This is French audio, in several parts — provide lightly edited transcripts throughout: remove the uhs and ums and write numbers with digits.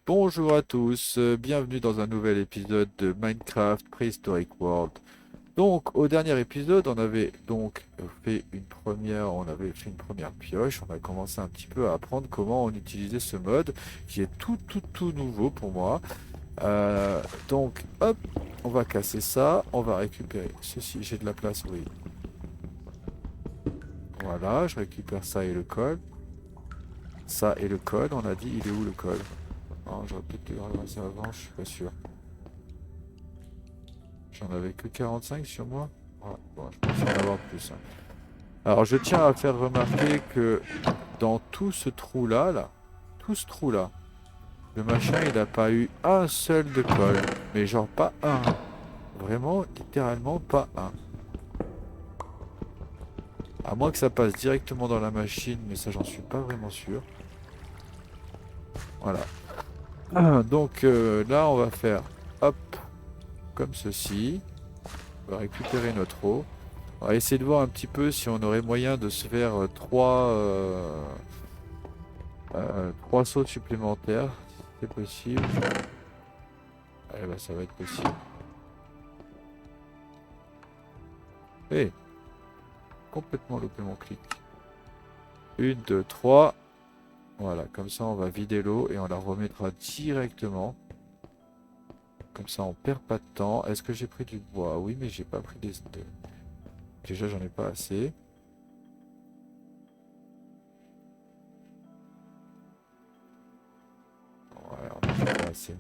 Bonjour à tous, bienvenue dans un nouvel épisode de Minecraft Prehistoric World. Donc, au dernier épisode, on avait donc on avait fait une première pioche, on a commencé un petit peu à apprendre comment on utilisait ce mode, qui est tout nouveau pour moi. Donc, hop, on va casser ça, on va récupérer ceci, j'ai de la place, oui. Voilà, je récupère ça et le code. Ça et le code, on a dit, il est où le code? Non, j'aurais peut-être dû le ramasser avant, je suis pas sûr. J'en avais que 45 sur moi. Ouais, bon, je pense en avoir plus, hein. Alors, je tiens à faire remarquer que dans tout ce trou-là, tout ce trou-là, le machin, il n'a pas eu un seul de colle. Mais genre pas un. Vraiment, littéralement pas un. À moins que ça passe directement dans la machine, mais ça, j'en suis pas vraiment sûr. Voilà. Donc là, on va faire hop, comme ceci. On va récupérer notre eau. On va essayer de voir un petit peu si on aurait moyen de se faire trois sauts supplémentaires, si c'est possible. Eh ben, ça va être possible. Eh, complètement loupé mon clic. Une, deux, trois. Voilà, comme ça on va vider l'eau et on la remettra directement. Comme ça on perd pas de temps. Est-ce que j'ai pris du bois? Oui, mais j'ai pas pris des... Déjà j'en ai pas assez. Ouais, on en a pas assez.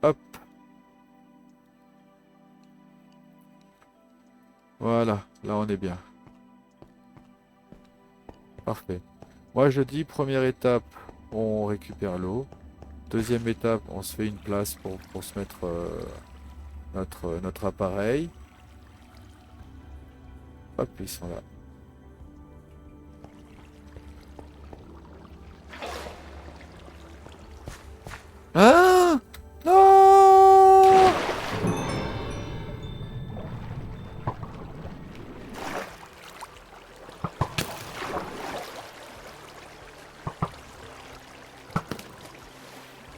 Hop, voilà, là on est bien. Parfait. Moi je dis première étape, on récupère l'eau. Deuxième étape, on se fait une place pour se mettre notre appareil. Hop, ils sont là. Ah! Non!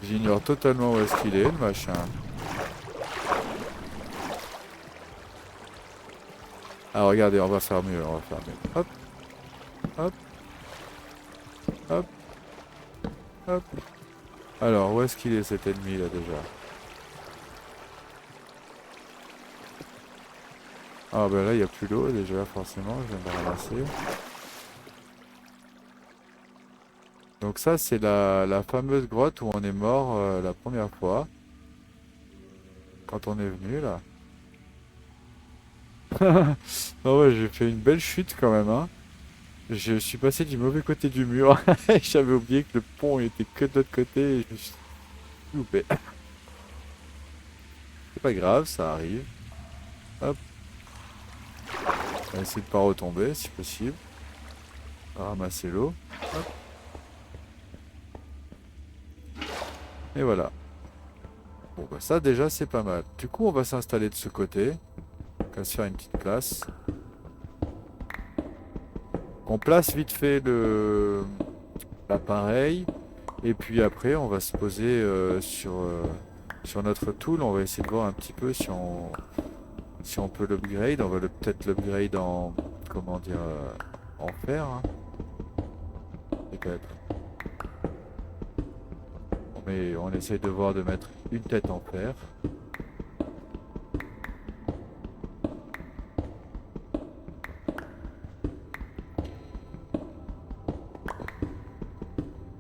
J'ignore totalement où est-ce qu'il est, le machin. Ah, regardez, on va faire mieux, on va faire mieux. Hop, hop, hop, hop. Alors, où est-ce qu'il est cet ennemi là déjà? Ah, ben là, il n'y a plus d'eau déjà, forcément, je viens de la ramasser. Donc, ça, c'est la fameuse grotte où on est mort la première fois, quand on est venu là. Ah ouais, j'ai fait une belle chute quand même, hein. Je suis passé du mauvais côté du mur. J'avais oublié que le pont était que de l'autre côté et je me suis loupé. C'est pas grave, ça arrive. Hop, on va essayer de pas retomber si possible. Ramasser l'eau. Hop, et voilà. Bon bah ça déjà c'est pas mal. Du coup on va s'installer de ce côté. On va se faire une petite place. On place vite fait l'appareil. Et puis après on va se poser sur notre tool. On va essayer de voir un petit peu si on peut l'upgrade. On va peut-être l'upgrade en, comment dire, en fer, hein. Peut-être. Mais on essaye de voir de mettre une tête en fer.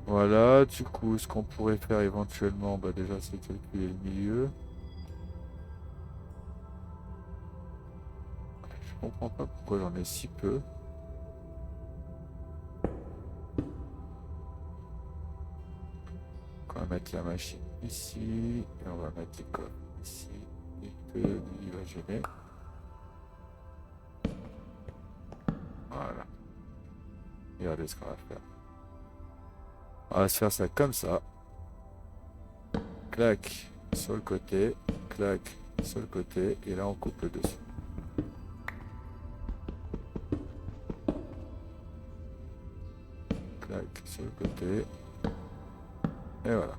Voilà, du coup, ce qu'on pourrait faire éventuellement, bah déjà, c'est calculer le milieu. Je comprends pas pourquoi j'en ai si peu. On va mettre la machine ici, et on va mettre les coffres ici, et que lui va gêner. Voilà, regardez ce qu'on va faire. On va se faire ça comme ça. Clac sur le côté, clac sur le côté, et là on coupe le dessus. Clac sur le côté. Et voilà.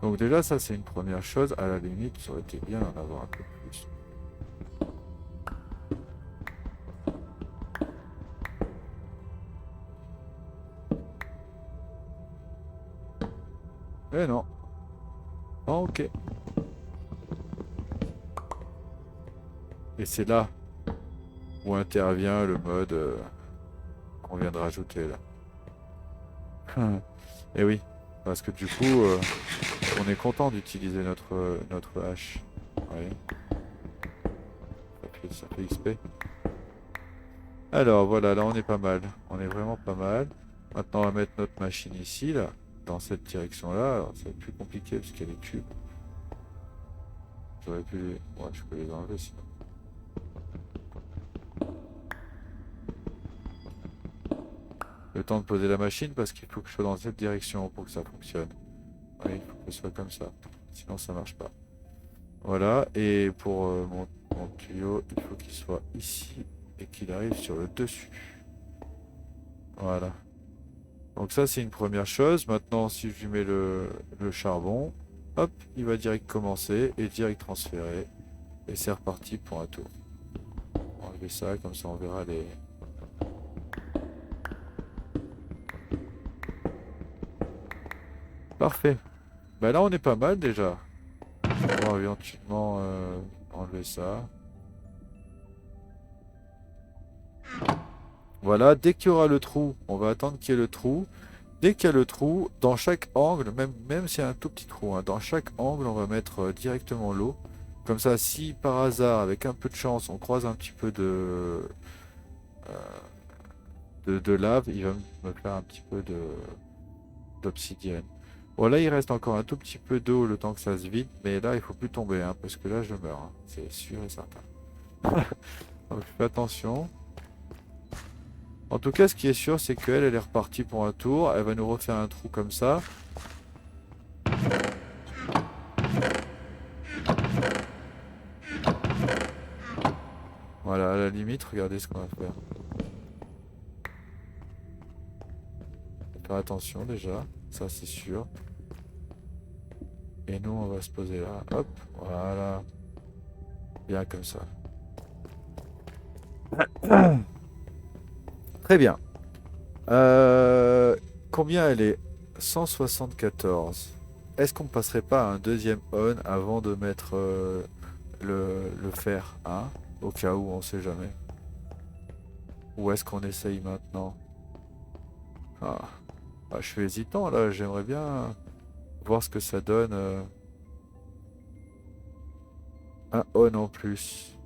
Donc déjà, ça c'est une première chose. À la limite, ça aurait été bien d'en avoir un peu plus. Mais non. Ah, ok. Et c'est là où intervient le mode qu'on vient de rajouter là. Et oui, parce que du coup, on est content d'utiliser notre hache. Oui, ça fait XP. Alors voilà, là on est pas mal. On est vraiment pas mal. Maintenant, on va mettre notre machine ici, là, dans cette direction-là. Alors, ça va être plus compliqué parce qu'il y a les tubes. J'aurais pu les... Ouais, je peux les enlever sinon. Le temps de poser la machine parce qu'il faut que je sois dans cette direction pour que ça fonctionne. Oui, il faut que ce soit comme ça. Sinon, ça marche pas. Voilà, et pour mon tuyau, il faut qu'il soit ici et qu'il arrive sur le dessus. Voilà. Donc ça, c'est une première chose. Maintenant, si je lui mets le charbon, hop, il va direct commencer et direct transférer. Et c'est reparti pour un tour. On va enlever ça, comme ça on verra les... Parfait. Bah là, on est pas mal déjà. On va éventuellement enlever ça. Voilà, dès qu'il y aura le trou, on va attendre qu'il y ait le trou. Dès qu'il y a le trou, dans chaque angle, même s'il y a un tout petit trou, hein, dans chaque angle, on va mettre directement l'eau. Comme ça, si par hasard, avec un peu de chance, on croise un petit peu de lave, il va me faire un petit peu d'obsidienne. Bon, là, il reste encore un tout petit peu d'eau le temps que ça se vide, mais là, il faut plus tomber, hein, parce que là, je meurs, hein, c'est sûr et certain. Donc, fais attention. En tout cas, ce qui est sûr, c'est qu'elle, elle est repartie pour un tour. Elle va nous refaire un trou comme ça. Voilà, à la limite, regardez ce qu'on va faire. Faire attention déjà, ça c'est sûr. Et nous, on va se poser là. Hop, voilà. Bien comme ça. Très bien. Euh, Combien elle est? 174. Est-ce qu'on passerait pas à un deuxième on avant de mettre le fer, hein? Au cas où, on sait jamais. Ou est-ce qu'on essaye maintenant? Ah. Ah, je suis hésitant là, j'aimerais bien voir ce que ça donne. Un on en plus.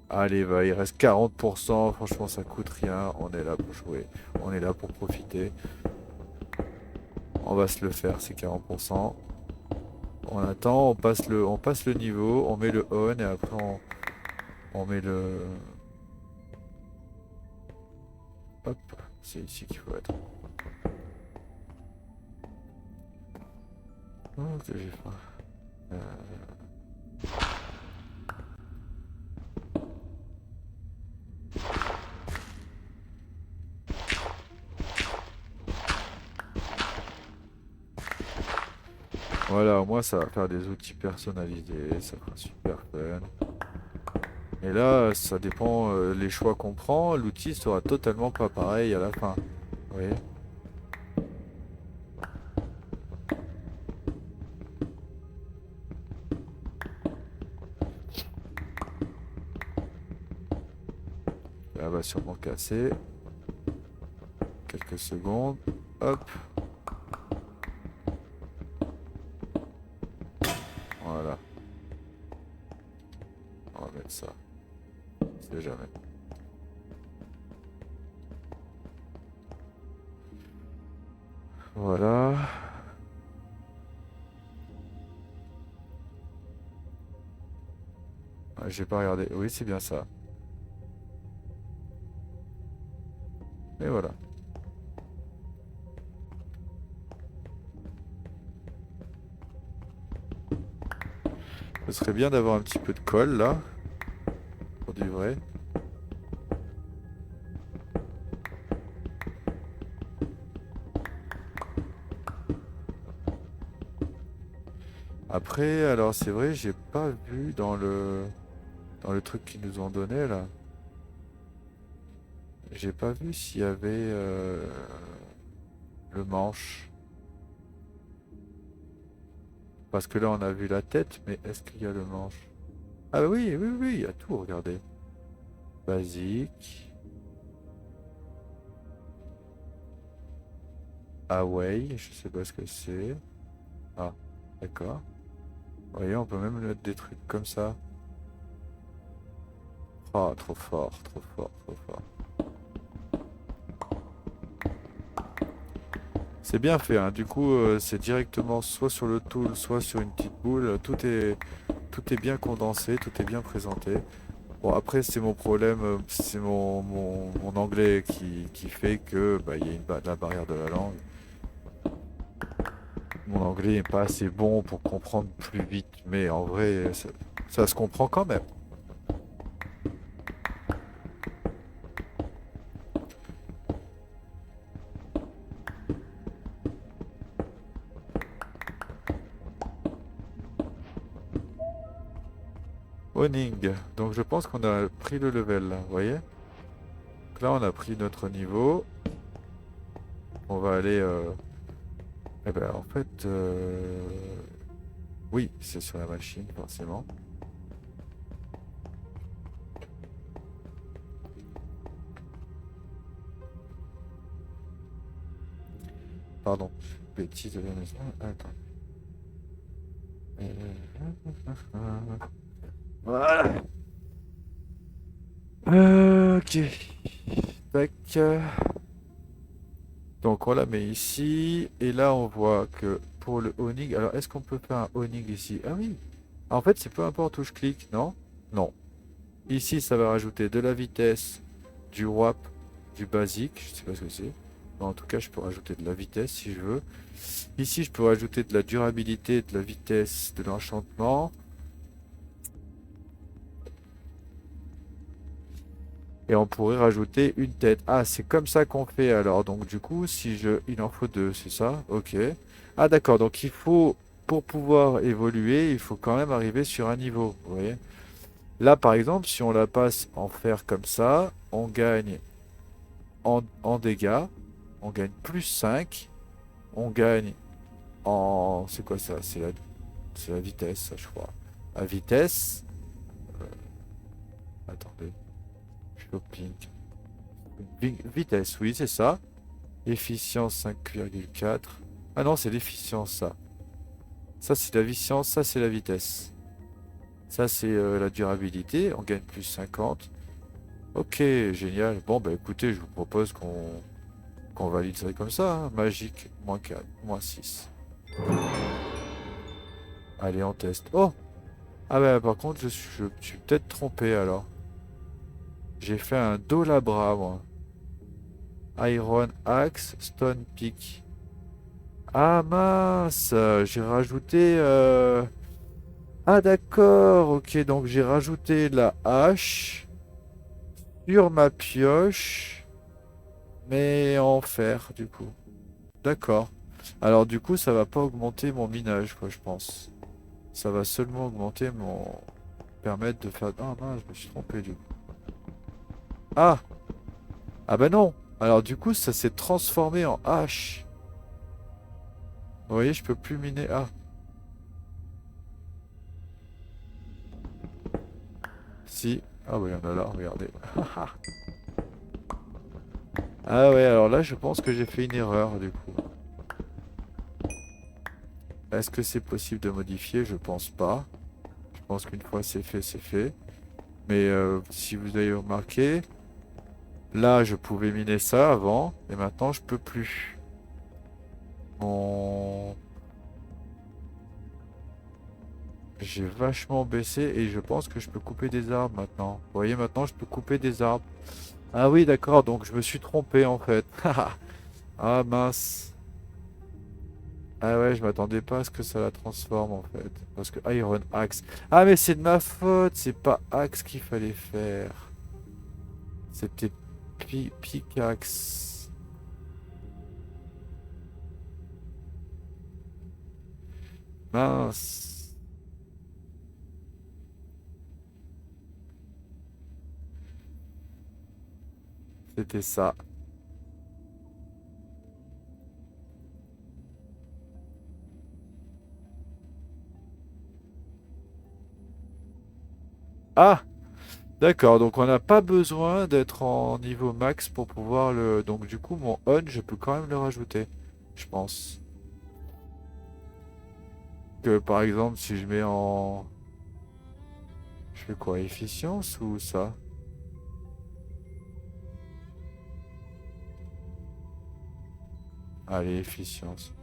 Allez, va, il reste 40%. Franchement, ça coûte rien. On est là pour jouer. On est là pour profiter. On va se le faire, ces 40%. On attend, on passe le niveau, on met le on et après on met le... Hop, c'est ici qu'il faut être. Oh, que j'ai faim. Euh, Voilà, au moins ça va faire des outils personnalisés, ça sera super fun. Et là, ça dépend les choix qu'on prend, l'outil sera totalement pas pareil à la fin. Vous voyez? Elle va sûrement casser. Quelques secondes. Hop. Voilà. On va mettre ça. C'est jamais. Voilà. Ah, j'ai pas regardé. Oui, c'est bien ça. Et voilà. Ce serait bien d'avoir un petit peu de colle là. Pour du vrai. Après, alors c'est vrai, j'ai pas vu dans le truc qu'ils nous ont donné là. J'ai pas vu s'il y avait le manche. Parce que là, on a vu la tête, mais est-ce qu'il y a le manche? Ah oui, oui, oui, il y a tout, regardez. Basique. Away, je sais pas ce que c'est. Ah, d'accord. Vous voyez, on peut même mettre des trucs comme ça. Oh, trop fort, trop fort, trop fort. C'est bien fait, hein. Du coup, c'est directement soit sur le tool, soit sur une petite boule. Tout est bien condensé, tout est bien présenté. Bon, après, c'est mon problème, c'est mon anglais qui fait que bah, il y a la barrière de la langue. Mon anglais n'est pas assez bon pour comprendre plus vite, mais en vrai, ça se comprend quand même. Owning. Donc je pense qu'on a pris le level là, vous voyez? Donc là, on a pris notre niveau. On va aller. Eh ben, en fait, oui, c'est sur la machine, forcément. Pardon, bêtise de la maison. Attends. Voilà. Ok. Tac. Donc on la met ici. Et là, on voit que pour le owning. Alors, est-ce qu'on peut faire un owning ici? Ah oui. En fait, c'est peu importe où je clique, non? Non. Ici, ça va rajouter de la vitesse, du WAP, du basique. Je sais pas ce que c'est. Mais en tout cas, je peux rajouter de la vitesse si je veux. Ici, je peux rajouter de la durabilité, de la vitesse, de l'enchantement. Et on pourrait rajouter une tête. Ah, c'est comme ça qu'on fait alors. Donc du coup, si je... Il en faut deux, c'est ça? Ok. Ah d'accord, donc il faut... Pour pouvoir évoluer, il faut quand même arriver sur un niveau. Vous voyez? Là, par exemple, si on la passe en fer comme ça, on gagne en dégâts. On gagne plus 5. On gagne en... C'est quoi ça? C'est la vitesse, ça, je crois. La vitesse... Attendez. Shopping. Vitesse, oui, c'est ça. Efficience 5,4. Ah non, c'est l'efficience, ça. Ça, c'est la vitesse, ça, c'est la vitesse. Ça, c'est la durabilité. On gagne plus 50. Ok, génial. Bon, bah écoutez, je vous propose qu'on valide ça comme ça, hein. Magique, moins 4, moins 6. Allez, on teste. Oh! Ah bah par contre, je suis peut-être trompé alors. J'ai fait un Dolabra, moi. Iron Axe, Stone Pick. Ah mince, j'ai rajouté... Ah d'accord, ok, donc j'ai rajouté la hache sur ma pioche, mais en fer du coup. D'accord. Alors du coup, ça va pas augmenter mon minage, quoi, je pense. Ça va seulement augmenter mon... permettre de faire... Ah mince, je me suis trompé du coup. Ah! Ah bah non! Alors du coup, ça s'est transformé en hache. Vous voyez, je peux plus miner... Ah! Si. Ah oui, on a là, regardez. Ah ouais, alors là, je pense que j'ai fait une erreur du coup. Est-ce que c'est possible de modifier? Je pense pas. Je pense qu'une fois c'est fait, c'est fait. Mais si vous avez remarqué, là je pouvais miner ça avant, et maintenant je peux plus. Mon... J'ai vachement baissé et je pense que je peux couper des arbres maintenant. Vous voyez, maintenant je peux couper des arbres. Ah oui, d'accord, donc je me suis trompé en fait. Ah mince. Ah ouais, je m'attendais pas à ce que ça la transforme en fait. Parce que Iron Axe. Ah mais c'est de ma faute, c'est pas Axe qu'il fallait faire. C'était Pickaxe. Mince. C'était ça. Ah! D'accord, donc on n'a pas besoin d'être en niveau max pour pouvoir le... Donc du coup, mon on, je peux quand même le rajouter, je pense. Que par exemple, si je mets en... Je fais quoi, efficience ou ça? Allez, efficience.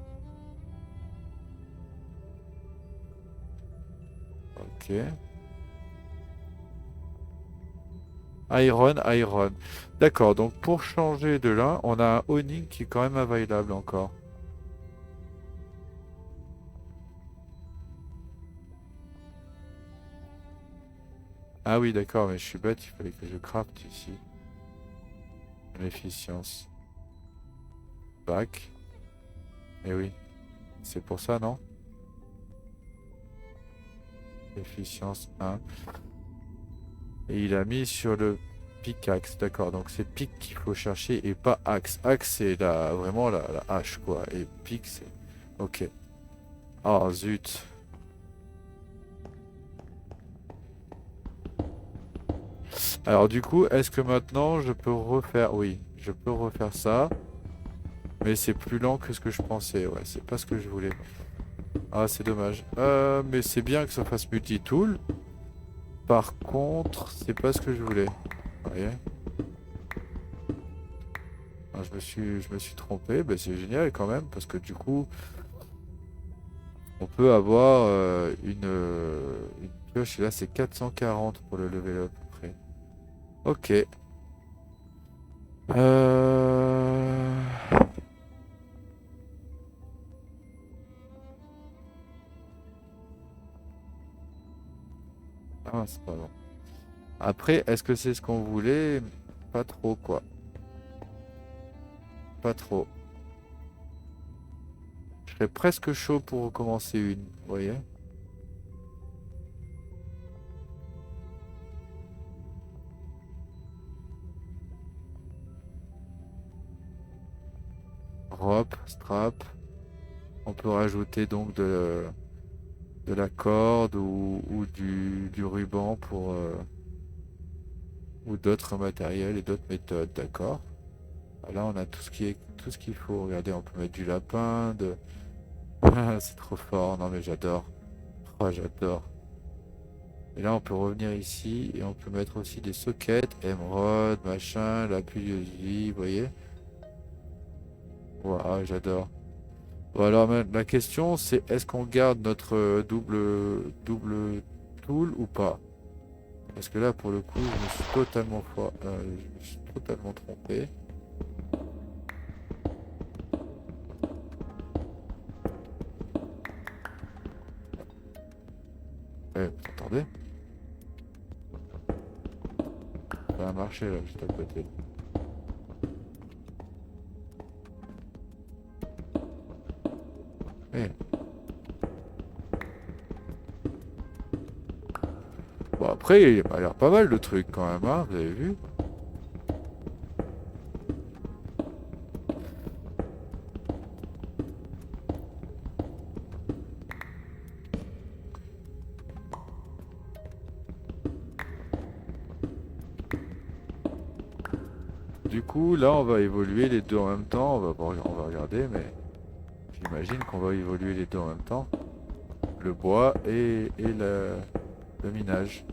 Ok. Iron, Iron. D'accord, donc pour changer de là, on a un Owning qui est quand même available encore. Ah oui, d'accord, mais je suis bête, il fallait que je craft ici. L'efficience. Back. Eh oui, c'est pour ça, non? Efficience 1. Et il a mis sur le pickaxe, d'accord. Donc c'est pic qu'il faut chercher et pas axe. Axe c'est vraiment la hache quoi. Et pic c'est... Ok. Ah zut. Alors du coup, est-ce que maintenant je peux refaire... Oui, je peux refaire ça. Mais c'est plus lent que ce que je pensais. Ouais, c'est pas ce que je voulais. Ah c'est dommage. Mais c'est bien que ça fasse multi-tool. Par contre, c'est pas ce que je voulais. Vous voyez? Ah, je me suis trompé. Ben, c'est génial quand même parce que du coup... On peut avoir une pioche, et là c'est 440 pour le level up après. Ok. Euh... Ah, c'est pas bon. Après, est-ce que c'est ce qu'on voulait? Pas trop, quoi. Pas trop. Je serais presque chaud pour recommencer une, vous voyez? Rope, strap. On peut rajouter donc de la corde ou du ruban pour... ou d'autres matériels et d'autres méthodes, d'accord? Là, on a tout ce qu'il faut. Regardez, on peut mettre du lapin, de... Ah, c'est trop fort. Non, mais j'adore. Oh, j'adore. Et là, on peut revenir ici et on peut mettre aussi des sockets, émeraude, machin, la pluieuse vie, vous voyez? Waouh, j'adore. Bon, alors, la question, c'est est-ce qu'on garde notre double tool ou pas? Parce que là, pour le coup, je me suis totalement trompé. Vous entendez? Ça a marché là, juste à côté. Eh, bon, après, il m'a l'air pas mal le truc quand même, hein, vous avez vu? Du coup, là, on va évoluer les deux en même temps. On va regarder, mais j'imagine qu'on va évoluer les deux en même temps. Le bois et le minage.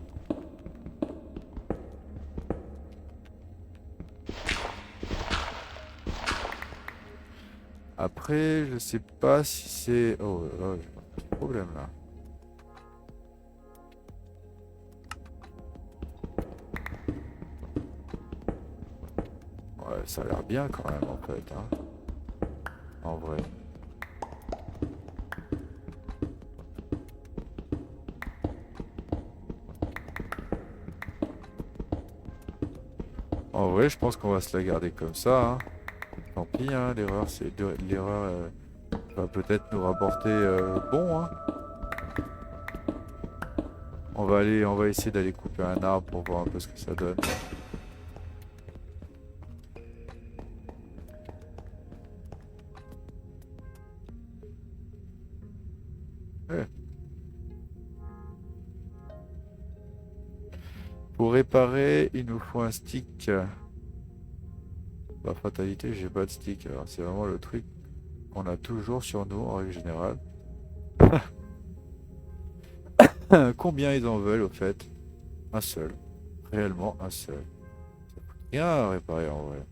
Après, je sais pas si c'est... Oh, là, j'ai un petit problème là. Ouais, ça a l'air bien quand même en fait, hein. En vrai. En vrai, je pense qu'on va se la garder comme ça, hein. Tant pis, hein, l'erreur va peut-être nous rapporter bon, hein. On va essayer d'aller couper un arbre pour voir un peu ce que ça donne. réparer, il nous faut un stick. Bah, fatalité, j'ai pas de stick. Alors, c'est vraiment le truc qu'on a toujours sur nous en règle générale. Combien ils en veulent au fait? Un seul. Réellement un seul. Ça coûte rien à réparer en vrai.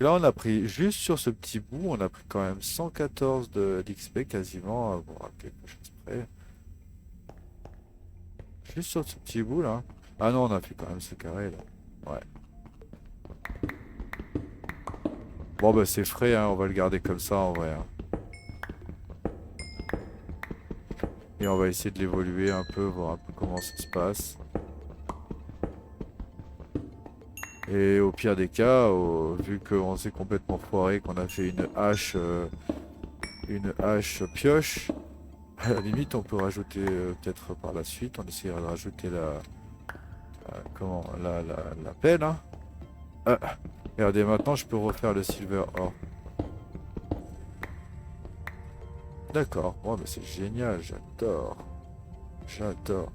Là, on a pris, juste sur ce petit bout, on a pris quand même 114 d'XP quasiment, bon, à quelque chose près. Juste sur ce petit bout là. Ah non, on a fait quand même ce carré là. Ouais. Bon bah c'est frais, hein, on va le garder comme ça en vrai, hein. Et on va essayer de l'évoluer un peu, voir un peu comment ça se passe. Et au pire des cas, vu qu'on s'est complètement foiré, qu'on a fait une hache pioche, à la limite on peut rajouter peut-être par la suite, on essaiera de rajouter comment, la pelle, hein. Ah, regardez, maintenant je peux refaire le silver or. D'accord, oh, mais c'est génial, j'adore. J'adore.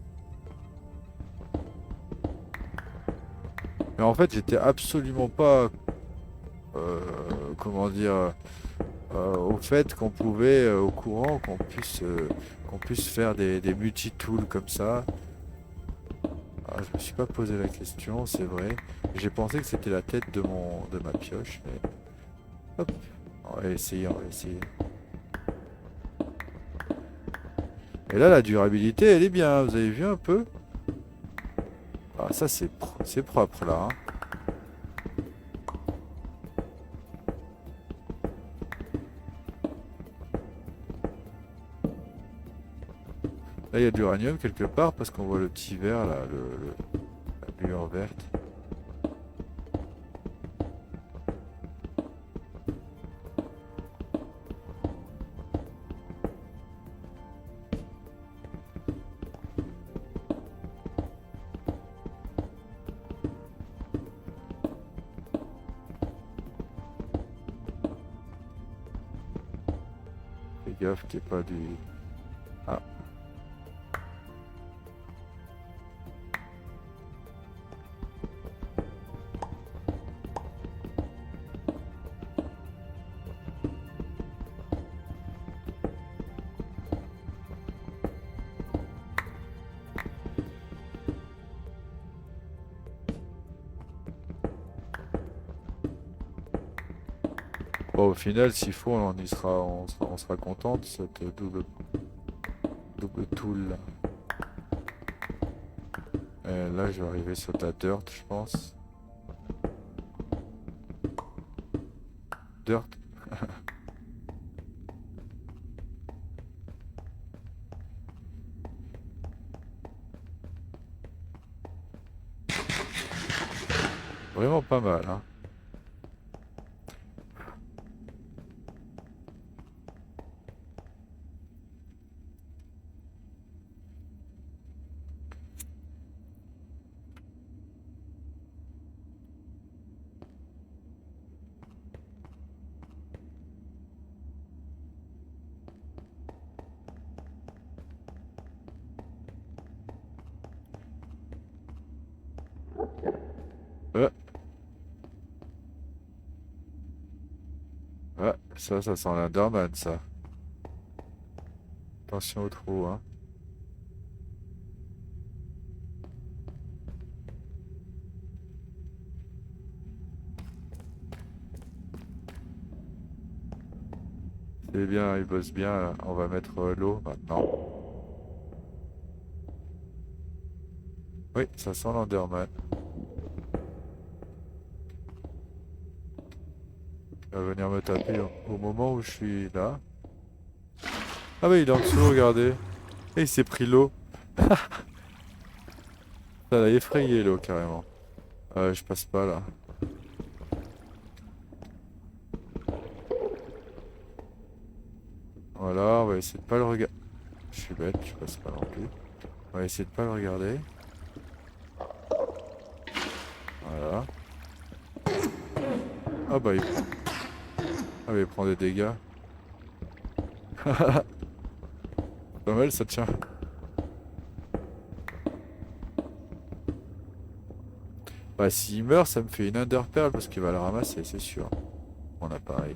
Mais en fait, j'étais absolument pas, comment dire, au fait qu'on pouvait, au courant, qu'on puisse faire des multi-tools comme ça. Ah, je me suis pas posé la question, c'est vrai. J'ai pensé que c'était la tête de ma pioche, mais hop, on va essayer, on va essayer. Et là, la durabilité, elle est bien, vous avez vu un peu? Ah, ça, c'est propre là, hein. Là, il y a de l'uranium quelque part parce qu'on voit le petit vert là, la lueur verte. Fais gaffe qu'il n'y ait pas du... Ah, bon, au final, s'il faut, on sera content de cette double tool là. Et là, je vais arriver sur ta dirt, je pense. Dirt. Vraiment pas mal, hein. Euh, ça sent l'Underman, ça. Attention au trou, hein. C'est bien, il bosse bien, là. On va mettre l'eau maintenant. Oui, ça sent l'Underman. Il va venir me taper au moment où je suis là. Ah oui, il est en dessous, regardez. Et il s'est pris l'eau. Ça l'a effrayé l'eau carrément. Je passe pas là. Voilà, on va essayer de pas le regarder. Je suis bête, je passe pas non plus. On va essayer de pas le regarder. Voilà. Ah bah il prend des dégâts. Pas mal ça tient. Bah, s'il meurt, ça me fait une Underpearl parce qu'il va le ramasser, c'est sûr. Mon appareil.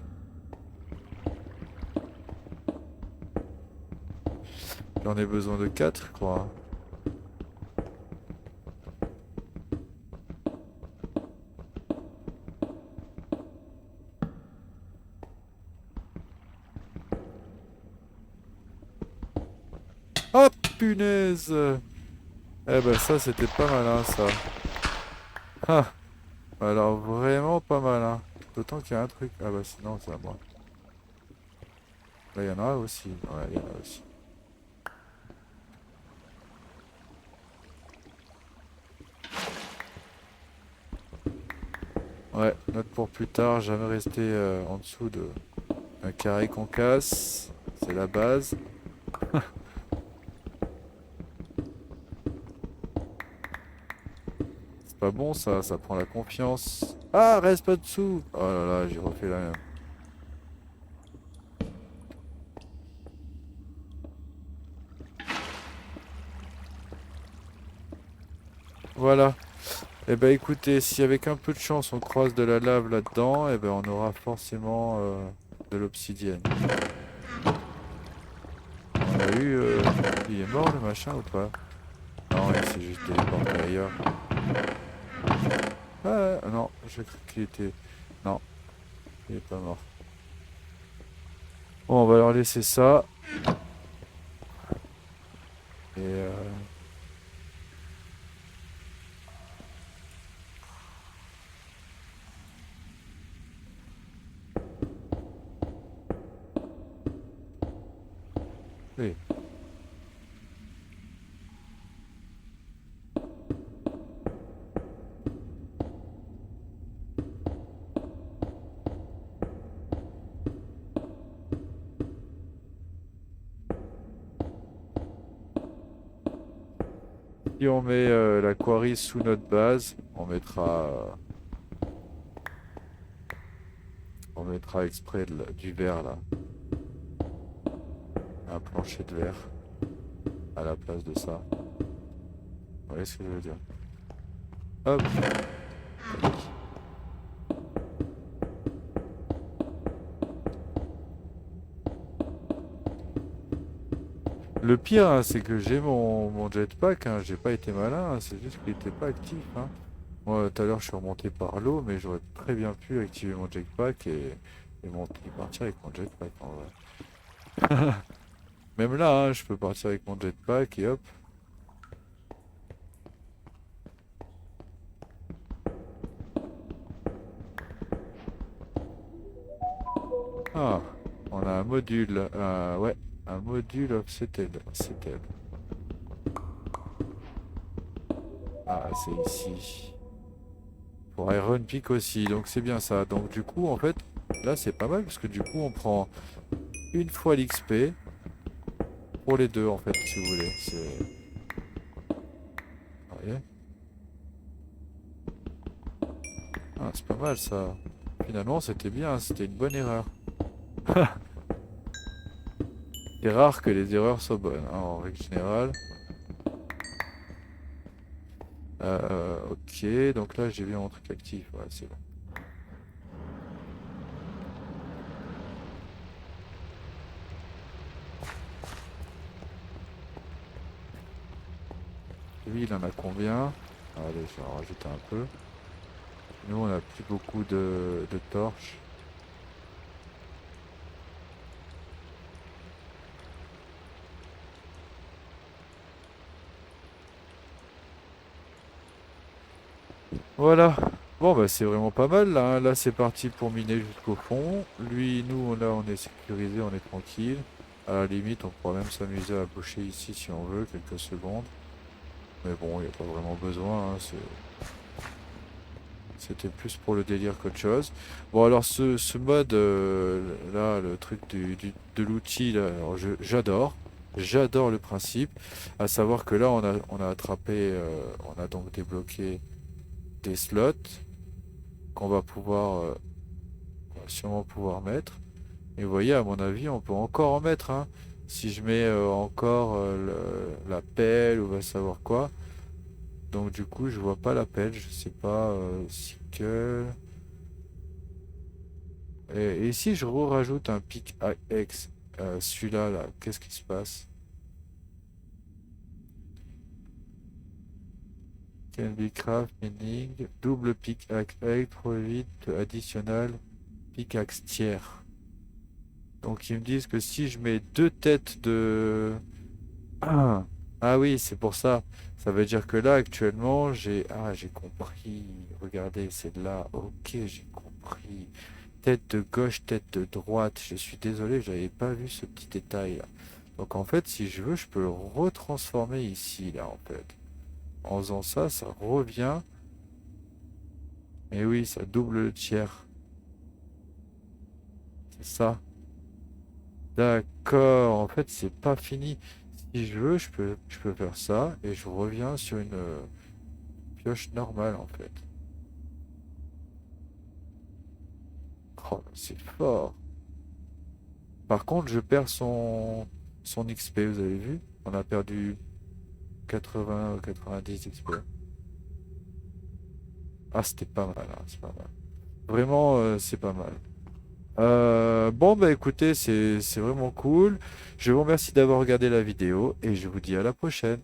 J'en ai besoin de 4, je crois. Oh, punaise! Eh ben, ça, c'était pas malin, ça. Ah, alors vraiment pas malin. D'autant qu'il y a un truc. Ah bah sinon, c'est à moi. Là, il y en a aussi. Ouais, il y en a aussi. Ouais, note pour plus tard, jamais rester en dessous de un carré qu'on casse. C'est la base. C'est pas bon ça, ça prend la confiance. Ah, reste pas dessous! Oh là là, j'ai refait la même. Voilà. Eh ben écoutez, si avec un peu de chance on croise de la lave là-dedans, eh ben on aura forcément de l'obsidienne. On a eu... Il est mort le machin ou pas? Non, il s'est juste téléporté ailleurs. Ah non, j'ai cru qu'il était... Non, il est pas mort. Bon, on va leur laisser ça. Et oui. Si on met la quarry sous notre base, on mettra exprès du verre là, un plancher de verre à la place de ça. Vous voyez ce que je veux dire? Hop. Le pire, hein, c'est que j'ai mon jetpack, hein, j'ai pas été malin, hein, c'est juste qu'il était pas actif. Hein. Moi, tout à l'heure, je suis remonté par l'eau, mais j'aurais très bien pu activer mon jetpack et partir avec mon jetpack en vrai. Même là, hein, je peux partir avec mon jetpack et hop. Ah, on a un module, ouais, un module offseted. Ah, c'est ici. Pour Iron Peak aussi, donc c'est bien ça. Donc du coup, en fait, là c'est pas mal parce que du coup on prend une fois l'XP pour les deux en fait, si vous voulez. Vous voyez? Ah, c'est pas mal ça. Finalement, c'était bien, c'était une bonne erreur. C'est rare que les erreurs soient bonnes, hein, en règle générale. Ok, donc là j'ai vu mon truc actif, ouais, c'est bon. Lui, il en a combien? Allez, je vais en rajouter un peu. Nous, on a plus beaucoup de torches. Voilà. Bon, bah c'est vraiment pas mal là, hein. Là, c'est parti pour miner jusqu'au fond. Lui, nous, là, on est sécurisé, on est tranquille. À la limite, on pourra même s'amuser à boucher ici si on veut, quelques secondes. Mais bon, il n'y a pas vraiment besoin, hein, c'était plus pour le délire qu'autre chose. Bon, alors ce mode, là, le truc de l'outil, là, alors, j'adore. J'adore le principe. À savoir que là, on a attrapé, on a donc débloqué des slots qu'on va pouvoir, on va sûrement pouvoir mettre. Et vous voyez, à mon avis, on peut encore en mettre, hein. Si je mets encore la pelle ou va savoir quoi. Donc du coup, je vois pas l'appel. Je sais pas si que... Et si je rajoute un pickaxe, celui-là, là, qu'est-ce qui se passe? Can be craft meaning double pickaxe vite additionnel pickaxe tiers. Donc ils me disent que si je mets deux têtes de... Ah, ah oui, c'est pour ça. Ça veut dire que là, actuellement, j'ai... Ah, j'ai compris. Regardez, c'est là. Ok, j'ai compris. Tête de gauche, tête de droite. Je suis désolé, j'avais pas vu ce petit détail là. Donc en fait, si je veux, je peux le retransformer ici, là, en fait. En faisant ça, ça revient. Et oui, ça double le tiers. C'est ça. D'accord. En fait, c'est pas fini. Si je veux, je peux faire ça et je reviens sur une pioche normale, en fait. Oh, c'est fort. Par contre, je perds son XP, vous avez vu? On a perdu 80 ou 90 XP. Ah, c'était pas mal, hein, c'est pas mal. Vraiment, c'est pas mal. Bon, bah écoutez, c'est vraiment cool. Je vous remercie d'avoir regardé la vidéo et je vous dis à la prochaine.